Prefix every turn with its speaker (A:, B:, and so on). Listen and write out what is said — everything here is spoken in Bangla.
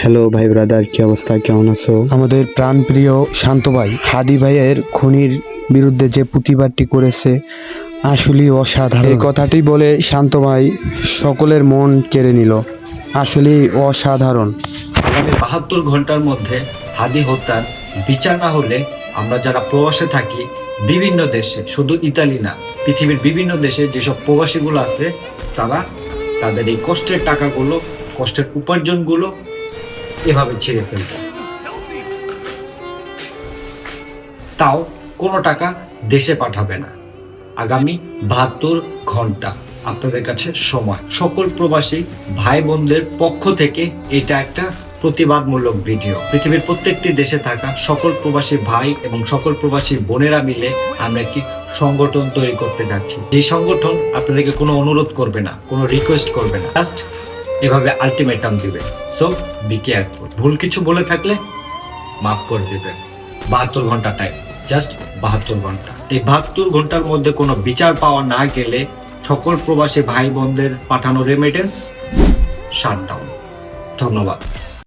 A: হ্যালো ভাই ব্রাদার, কি অবস্থা, কেমন আছো? আমাদের প্রাণপ্রিয় শান্ত ভাই হাদি ভাইয়ের খুনির বিরুদ্ধে যে প্রতিবাদটি করেছে আসলেই অসাধারণ। এই কথাটি বলে শান্ত ভাই সকলের মন কেড়ে নিল। আসলেই অসাধারণ।
B: আগামী ৭২ ঘন্টার মধ্যে হাদি হত্যার বিচার না হলে আমরা যারা প্রবাসে থাকি বিভিন্ন দেশে, শুধু ইতালি না, পৃথিবীর বিভিন্ন দেশে যেসব প্রবাসীগুলো আছে তারা তাদের এই কষ্টের টাকাগুলো, কষ্টের উপার্জনগুলো এভাবে ছেড়ে ফেলবে। তাও কোনো টাকা দেশে পাঠাবে না। আগামী ৭২ ঘন্টা আপনাদের কাছে সময়। সকল প্রবাসী ভাই বোনদের পক্ষ থেকে এটা একটা প্রতিবাদমূলক ভিডিও। পৃথিবীর প্রত্যেকটি দেশে থাকা সকল প্রবাসী ভাই এবং সকল প্রবাসী বোনেরা মিলে আমরা একটি সংগঠন তৈরি করতে যাচ্ছি। যে সংগঠন আপনাদেরকে কোনো অনুরোধ করবে না, কোনো রিকোয়েস্ট করবে না, জাস্ট এভাবে আলটিমেটাম দিবে। So be careful. ভুল কিছু বলে থাকলে মাফ করে দিবেন। ৭২ ঘন্টা টাইম, জাস্ট ৭২ ঘন্টা। এই ৭২ ঘন্টার মধ্যে কোনো বিচার পাওয়া না গেলে সকল প্রবাসী ভাই বোনদের পাঠানো রেমিটেন্স শাটডাউন। ধন্যবাদ।